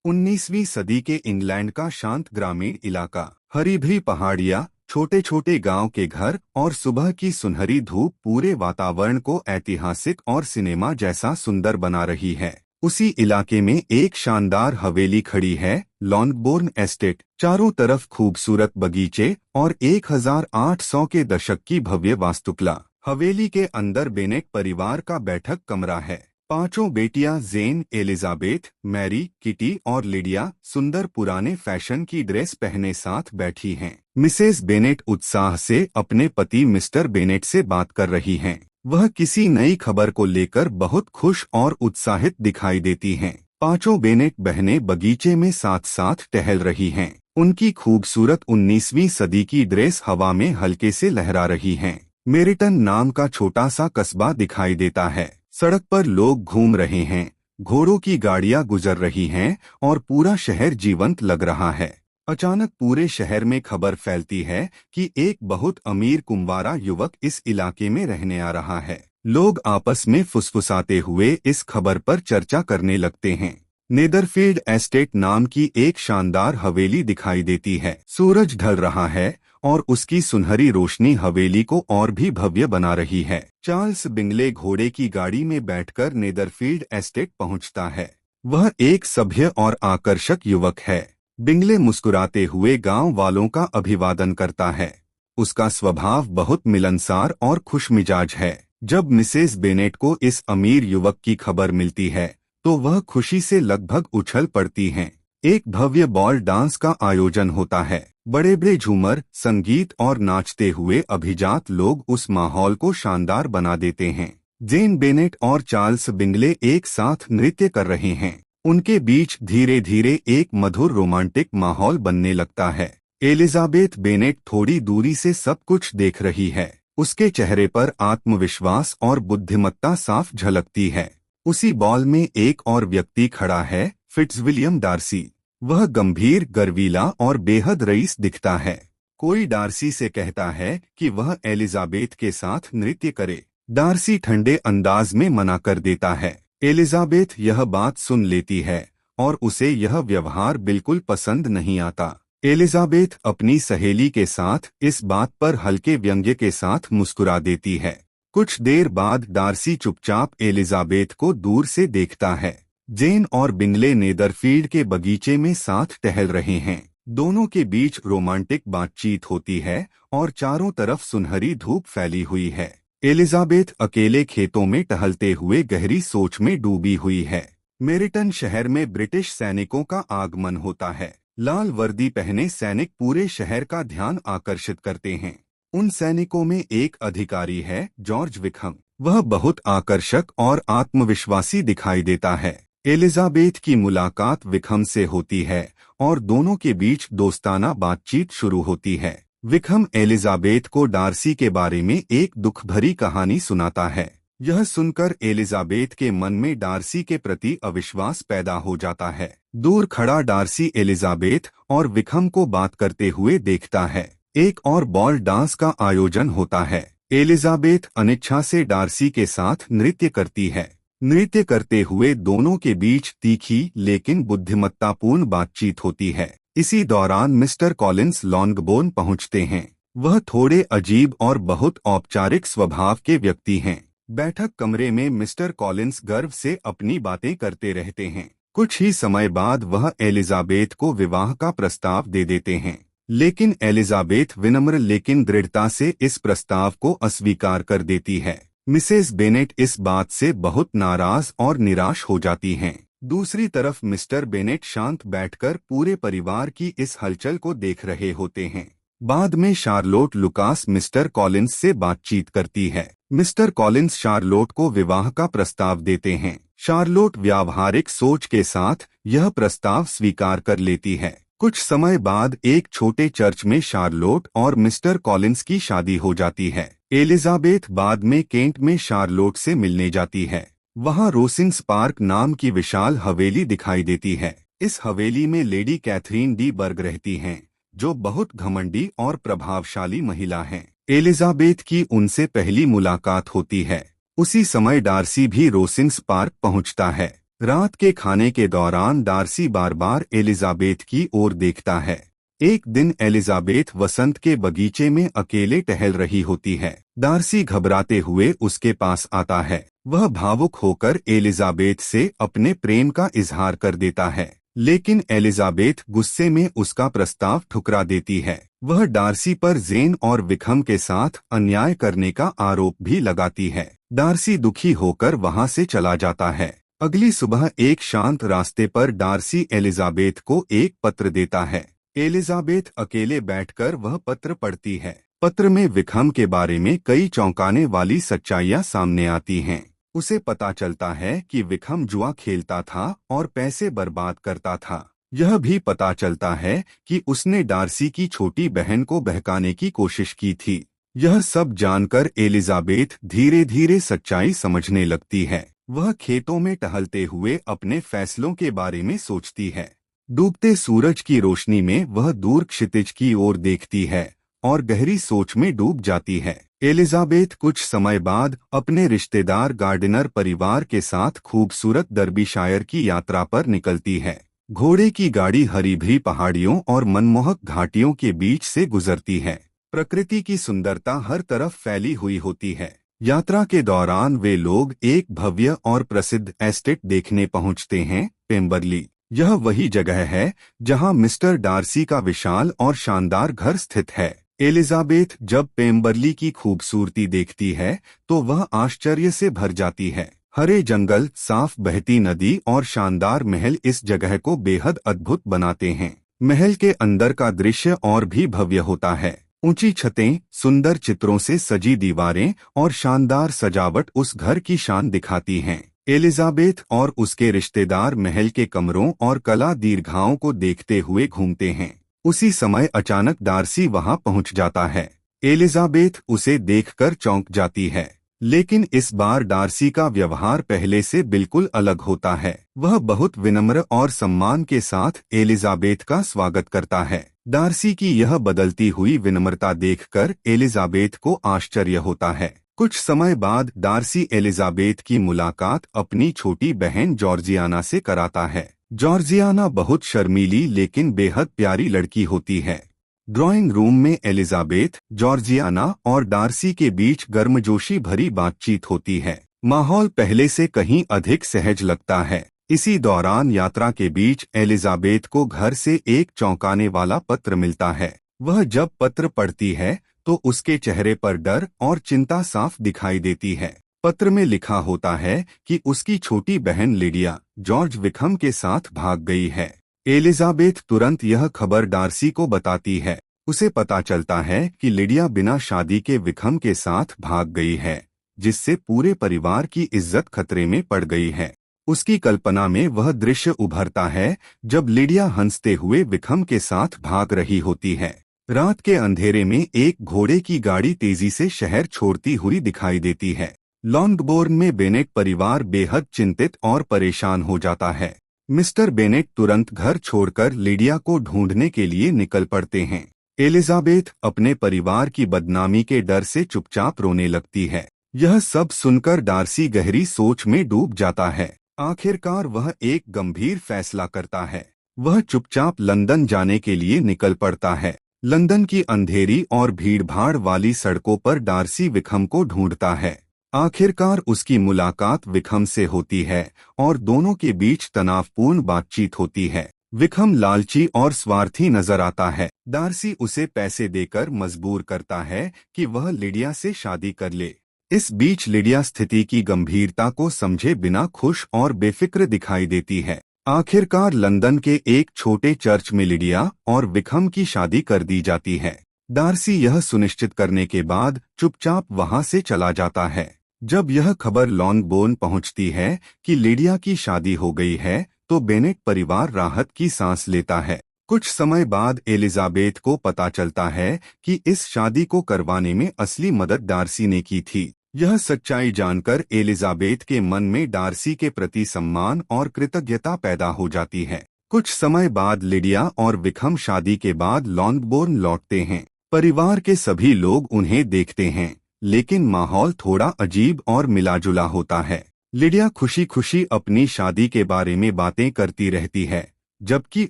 19वीं सदी के इंग्लैंड का शांत ग्रामीण इलाका, हरी भरी पहाड़ियाँ, छोटे छोटे गांव के घर और सुबह की सुनहरी धूप पूरे वातावरण को ऐतिहासिक और सिनेमा जैसा सुंदर बना रही है। उसी इलाके में एक शानदार हवेली खड़ी है, लॉन्गबोर्न एस्टेट। चारों तरफ खूबसूरत बगीचे और 1800 के दशक की भव्य वास्तुकला। हवेली के अंदर बेनेट परिवार का बैठक कमरा है। पांचों बेटियां जेन, एलिजाबेथ, मैरी, किटी और लिडिया सुंदर पुराने फैशन की ड्रेस पहने साथ बैठी हैं। मिसेस बेनेट उत्साह से अपने पति मिस्टर बेनेट से बात कर रही हैं। वह किसी नई खबर को लेकर बहुत खुश और उत्साहित दिखाई देती हैं। पांचों बेनेट बहनें बगीचे में साथ साथ टहल रही हैं। उनकी खूबसूरत 19वीं सदी की ड्रेस हवा में हल्के से लहरा रही हैं। मेरिटन नाम का छोटा सा कस्बा दिखाई देता है। सड़क पर लोग घूम रहे हैं, घोड़ों की गाड़ियां गुजर रही हैं और पूरा शहर जीवंत लग रहा है। अचानक पूरे शहर में खबर फैलती है कि एक बहुत अमीर कुंवारा युवक इस इलाके में रहने आ रहा है। लोग आपस में फुसफुसाते हुए इस खबर पर चर्चा करने लगते हैं। नेदरफील्ड एस्टेट नाम की एक शानदार हवेली दिखाई देती है। सूरज ढल रहा है और उसकी सुनहरी रोशनी हवेली को और भी भव्य बना रही है। चार्ल्स बिंगले घोड़े की गाड़ी में बैठकर नेदरफील्ड एस्टेट पहुंचता है। वह एक सभ्य और आकर्षक युवक है। बिंगले मुस्कुराते हुए गांव वालों का अभिवादन करता है। उसका स्वभाव बहुत मिलनसार और खुशमिजाज है। जब मिसेस बेनेट को इस अमीर युवक की खबर मिलती है तो वह खुशी से लगभग उछल पड़ती हैं। एक भव्य बॉल डांस का आयोजन होता है। बड़े बड़े झूमर, संगीत और नाचते हुए अभिजात लोग उस माहौल को शानदार बना देते हैं। जेन बेनेट और चार्ल्स बिंगले एक साथ नृत्य कर रहे हैं। उनके बीच धीरे धीरे एक मधुर रोमांटिक माहौल बनने लगता है। एलिजाबेथ बेनेट थोड़ी दूरी से सब कुछ देख रही है। उसके चेहरे पर आत्मविश्वास और बुद्धिमत्ता साफ झलकती है। उसी बॉल में एक और व्यक्ति खड़ा है, फिट्जविलियम डार्सी। वह गंभीर, गर्वीला और बेहद रईस दिखता है। कोई डार्सी से कहता है कि वह एलिजाबेथ के साथ नृत्य करे। डार्सी ठंडे अंदाज में मना कर देता है। एलिजाबेथ यह बात सुन लेती है और उसे यह व्यवहार बिल्कुल पसंद नहीं आता। एलिजाबेथ अपनी सहेली के साथ इस बात पर हल्के व्यंग्य के साथ मुस्कुरा देती है। कुछ देर बाद डार्सी चुपचाप एलिजाबेथ को दूर से देखता है। जेन और बिंगले नेदरफील्ड के बगीचे में साथ टहल रहे हैं। दोनों के बीच रोमांटिक बातचीत होती है और चारों तरफ सुनहरी धूप फैली हुई है। एलिजाबेथ अकेले खेतों में टहलते हुए गहरी सोच में डूबी हुई है। मेरिटन शहर में ब्रिटिश सैनिकों का आगमन होता है। लाल वर्दी पहने सैनिक पूरे शहर का ध्यान आकर्षित करते हैं। उन सैनिकों में एक अधिकारी है, जॉर्ज विकहम। वह बहुत आकर्षक और आत्मविश्वासी दिखाई देता है। एलिजाबेथ की मुलाकात विकहम से होती है और दोनों के बीच दोस्ताना बातचीत शुरू होती है। विकहम एलिजाबेथ को डार्सी के बारे में एक दुख भरी कहानी सुनाता है। यह सुनकर एलिजाबेथ के मन में डार्सी के प्रति अविश्वास पैदा हो जाता है। दूर खड़ा डार्सी एलिजाबेथ और विकहम को बात करते हुए देखता है। एक और बॉल डांस का आयोजन होता है। एलिजाबेथ अनिच्छा से डार्सी के साथ नृत्य करती है। नृत्य करते हुए दोनों के बीच तीखी लेकिन बुद्धिमत्तापूर्ण बातचीत होती है। इसी दौरान मिस्टर कॉलिंस लॉन्गबोर्न पहुंचते हैं। वह थोड़े अजीब और बहुत औपचारिक स्वभाव के व्यक्ति हैं। बैठक कमरे में मिस्टर कॉलिंस गर्व से अपनी बातें करते रहते हैं। कुछ ही समय बाद वह एलिजाबेथ को विवाह का प्रस्ताव दे देते हैं, लेकिन एलिजाबेथ विनम्र लेकिन दृढ़ता से इस प्रस्ताव को अस्वीकार कर देती है। मिसेस बेनेट इस बात से बहुत नाराज और निराश हो जाती हैं। दूसरी तरफ मिस्टर बेनेट शांत बैठकर पूरे परिवार की इस हलचल को देख रहे होते हैं। बाद में शार्लोट लुकास मिस्टर कॉलिंस से बातचीत करती है। मिस्टर कॉलिंस शार्लोट को विवाह का प्रस्ताव देते हैं। शार्लोट व्यावहारिक सोच के साथ यह प्रस्ताव स्वीकार कर लेती है। कुछ समय बाद एक छोटे चर्च में शार्लोट और मिस्टर कॉलिंस की शादी हो जाती है। एलिजाबेथ बाद में केंट में शार्लोट से मिलने जाती है। वहां रोसिंग्स पार्क नाम की विशाल हवेली दिखाई देती है। इस हवेली में लेडी कैथरीन डी बर्ग रहती हैं, जो बहुत घमंडी और प्रभावशाली महिला हैं। एलिजाबेथ की उनसे पहली मुलाकात होती है। उसी समय डार्सी भी रोसिंग्स पार्क पहुंचता है। रात के खाने के दौरान डार्सी बार बार एलिजाबेथ की ओर देखता है। एक दिन एलिजाबेथ वसंत के बगीचे में अकेले टहल रही होती है। डार्सी घबराते हुए उसके पास आता है। वह भावुक होकर एलिजाबेथ से अपने प्रेम का इजहार कर देता है, लेकिन एलिजाबेथ गुस्से में उसका प्रस्ताव ठुकरा देती है। वह डार्सी पर जेन और विक्रम के साथ अन्याय करने का आरोप भी लगाती है। डार्सी दुखी होकर वहां से चला जाता है। अगली सुबह एक शांत रास्ते पर डार्सी एलिजाबेथ को एक पत्र देता है। एलिजाबेथ अकेले बैठकर वह पत्र पढ़ती है। पत्र में विक्रम के बारे में कई चौंकाने वाली सच्चाइयां सामने आती हैं। उसे पता चलता है कि विक्रम जुआ खेलता था और पैसे बर्बाद करता था। यह भी पता चलता है कि उसने डार्सी की छोटी बहन को बहकाने की कोशिश की थी। यह सब जानकर एलिजाबेथ धीरे धीरे सच्चाई समझने लगती है। वह खेतों में टहलते हुए अपने फैसलों के बारे में सोचती है। डूबते सूरज की रोशनी में वह दूर क्षितिज की ओर देखती है और गहरी सोच में डूब जाती है। एलिजाबेथ कुछ समय बाद अपने रिश्तेदार गार्डिनर परिवार के साथ खूबसूरत दर्बीशायर की यात्रा पर निकलती है। घोड़े की गाड़ी हरी भरी पहाड़ियों और मनमोहक घाटियों के बीच से गुजरती है। प्रकृति की सुंदरता हर तरफ फैली हुई होती है। यात्रा के दौरान वे लोग एक भव्य और प्रसिद्ध एस्टेट देखने पहुंचते हैं, पेम्बरली। यह वही जगह है जहां मिस्टर डार्सी का विशाल और शानदार घर स्थित है। एलिजाबेथ जब पेम्बरली की खूबसूरती देखती है तो वह आश्चर्य से भर जाती है। हरे जंगल, साफ बहती नदी और शानदार महल इस जगह को बेहद अद्भुत बनाते हैं। महल के अंदर का दृश्य और भी भव्य होता है। ऊंची छतें, सुंदर चित्रों से सजी दीवारें और शानदार सजावट उस घर की शान दिखाती हैं। एलिजाबेथ और उसके रिश्तेदार महल के कमरों और कला दीर्घाओं को देखते हुए घूमते हैं। उसी समय अचानक डार्सी वहां पहुंच जाता है। एलिजाबेथ उसे देखकर चौंक जाती है, लेकिन इस बार डार्सी का व्यवहार पहले से बिल्कुल अलग होता है। वह बहुत विनम्र और सम्मान के साथ एलिजाबेथ का स्वागत करता है। डार्सी की यह बदलती हुई विनम्रता देखकर एलिजाबेथ को आश्चर्य होता है। कुछ समय बाद डार्सी एलिजाबेथ की मुलाकात अपनी छोटी बहन जॉर्जियाना से कराता है। जॉर्जियाना बहुत शर्मीली लेकिन बेहद प्यारी लड़की होती है। ड्राइंग रूम में एलिजाबेथ, जॉर्जियाना और डार्सी के बीच गर्मजोशी भरी बातचीत होती है। माहौल पहले से कहीं अधिक सहज लगता है। इसी दौरान यात्रा के बीच एलिजाबेथ को घर से एक चौंकाने वाला पत्र मिलता है। वह जब पत्र पढ़ती है तो उसके चेहरे पर डर और चिंता साफ दिखाई देती है। पत्र में लिखा होता है कि उसकी छोटी बहन लिडिया जॉर्ज विक्रम के साथ भाग गई है। एलिजाबेथ तुरंत यह खबर डार्सी को बताती है। उसे पता चलता है कि लिडिया बिना शादी के विक्रम के साथ भाग गई है, जिससे पूरे परिवार की इज्जत खतरे में पड़ गई है। उसकी कल्पना में वह दृश्य उभरता है जब लिडिया हंसते हुए विक्रम के साथ भाग रही होती है। रात के अंधेरे में एक घोड़े की गाड़ी तेजी से शहर छोड़ती हुई दिखाई देती है। लॉन्गबोर्न में बेनेट परिवार बेहद चिंतित और परेशान हो जाता है। मिस्टर बेनेट तुरंत घर छोड़कर लिडिया को ढूंढने के लिए निकल पड़ते हैं। एलिजाबेथ अपने परिवार की बदनामी के डर से चुपचाप रोने लगती है। यह सब सुनकर डार्सी गहरी सोच में डूब जाता है। आखिरकार वह एक गंभीर फैसला करता है। वह चुपचाप लंदन जाने के लिए निकल पड़ता है। लंदन की अंधेरी और भीड़भाड़ वाली सड़कों पर डार्सी विक्रम को ढूंढता है। आखिरकार उसकी मुलाकात विक्रम से होती है और दोनों के बीच तनावपूर्ण बातचीत होती है। विक्रम लालची और स्वार्थी नजर आता है। डार्सी उसे पैसे देकर मजबूर करता है कि वह लिडिया से शादी कर ले। इस बीच लिडिया स्थिति की गंभीरता को समझे बिना खुश और बेफिक्र दिखाई देती है। आखिरकार लंदन के एक छोटे चर्च में लिडिया और विक्रम की शादी कर दी जाती है। डार्सी यह सुनिश्चित करने के बाद चुपचाप वहां से चला जाता है। जब यह खबर लॉन्गबोर्न पहुंचती है कि लिडिया की शादी हो गई है तो बेनेट परिवार राहत की सांस लेता है। कुछ समय बाद एलिजाबेथ को पता चलता है कि इस शादी को करवाने में असली मदद डार्सी ने की थी। यह सच्चाई जानकर एलिजाबेथ के मन में डार्सी के प्रति सम्मान और कृतज्ञता पैदा हो जाती है। कुछ समय बाद लिडिया और विक्रम शादी के बाद लॉन्गबोर्न लौटते हैं। परिवार के सभी लोग उन्हें देखते हैं, लेकिन माहौल थोड़ा अजीब और मिलाजुला होता है। लिडिया खुशी खुशी अपनी शादी के बारे में बातें करती रहती है, जबकि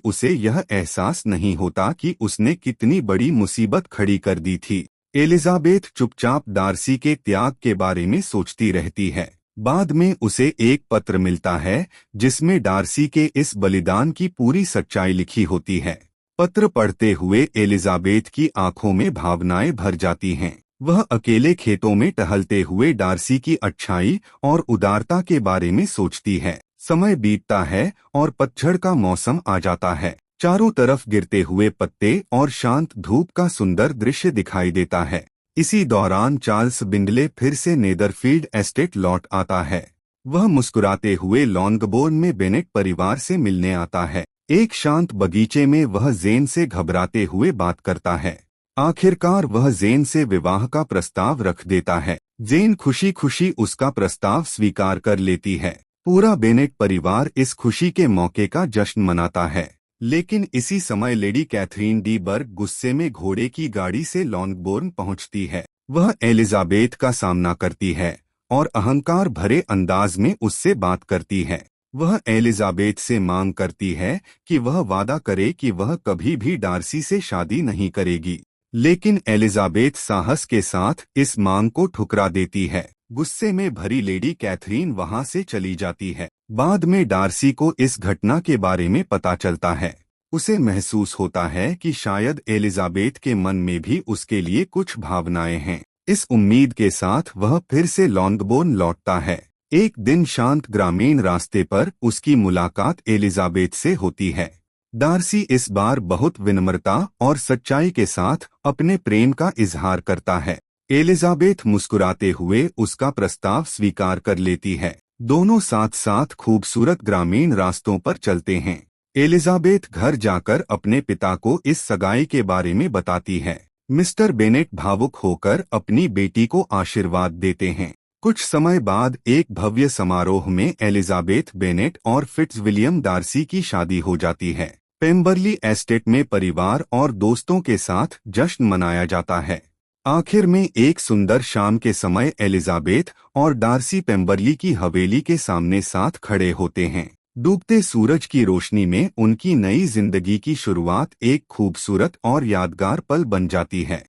उसे यह एहसास नहीं होता कि उसने कितनी बड़ी मुसीबत खड़ी कर दी थी। एलिजाबेथ चुपचाप डार्सी के त्याग के बारे में सोचती रहती है। बाद में उसे एक पत्र मिलता है जिसमें डार्सी के इस बलिदान की पूरी सच्चाई लिखी होती है। पत्र पढ़ते हुए एलिजाबेथ की आंखों में भावनाएं भर जाती हैं। वह अकेले खेतों में टहलते हुए डार्सी की अच्छाई और उदारता के बारे में सोचती है। समय बीतता है और पतझड़ का मौसम आ जाता है। चारों तरफ गिरते हुए पत्ते और शांत धूप का सुंदर दृश्य दिखाई देता है। इसी दौरान चार्ल्स बिंडले फिर से नेदरफील्ड एस्टेट लौट आता है। वह मुस्कुराते हुए लॉन्गबोर्न में बेनेट परिवार से मिलने आता है। एक शांत बगीचे में वह जेन से घबराते हुए बात करता है। आखिरकार वह जेन से विवाह का प्रस्ताव रख देता है। जेन खुशी खुशी उसका प्रस्ताव स्वीकार कर लेती है। पूरा बेनेट परिवार इस खुशी के मौके का जश्न मनाता है। लेकिन इसी समय लेडी कैथरीन डी बर्ग गुस्से में घोड़े की गाड़ी से लॉन्गबोर्न पहुंचती है। वह एलिजाबेथ का सामना करती है और अहंकार भरे अंदाज में उससे बात करती है। वह एलिजाबेथ से मांग करती है कि वह वादा करे कि वह कभी भी डार्सी से शादी नहीं करेगी। लेकिन एलिजाबेथ साहस के साथ इस मांग को ठुकरा देती है। गुस्से में भरी लेडी कैथरीन वहां से चली जाती है। बाद में डार्सी को इस घटना के बारे में पता चलता है। उसे महसूस होता है कि शायद एलिजाबेथ के मन में भी उसके लिए कुछ भावनाएं हैं। इस उम्मीद के साथ वह फिर से लॉन्गबोर्न लौटता है। एक दिन शांत ग्रामीण रास्ते पर उसकी मुलाकात एलिजाबेथ से होती है। डार्सी इस बार बहुत विनम्रता और सच्चाई के साथ अपने प्रेम का इजहार करता है। एलिजाबेथ मुस्कुराते हुए उसका प्रस्ताव स्वीकार कर लेती है। दोनों साथ साथ खूबसूरत ग्रामीण रास्तों पर चलते हैं। एलिजाबेथ घर जाकर अपने पिता को इस सगाई के बारे में बताती है। मिस्टर बेनेट भावुक होकर अपनी बेटी को आशीर्वाद देते हैं। कुछ समय बाद एक भव्य समारोह में एलिजाबेथ बेनेट और फिट्जविलियम डार्सी की शादी हो जाती है। पेम्बरली एस्टेट में परिवार और दोस्तों के साथ जश्न मनाया जाता है। आखिर में एक सुंदर शाम के समय एलिजाबेथ और डार्सी पेम्बरली की हवेली के सामने साथ खड़े होते हैं। डूबते सूरज की रोशनी में उनकी नई जिंदगी की शुरुआत एक खूबसूरत और यादगार पल बन जाती है।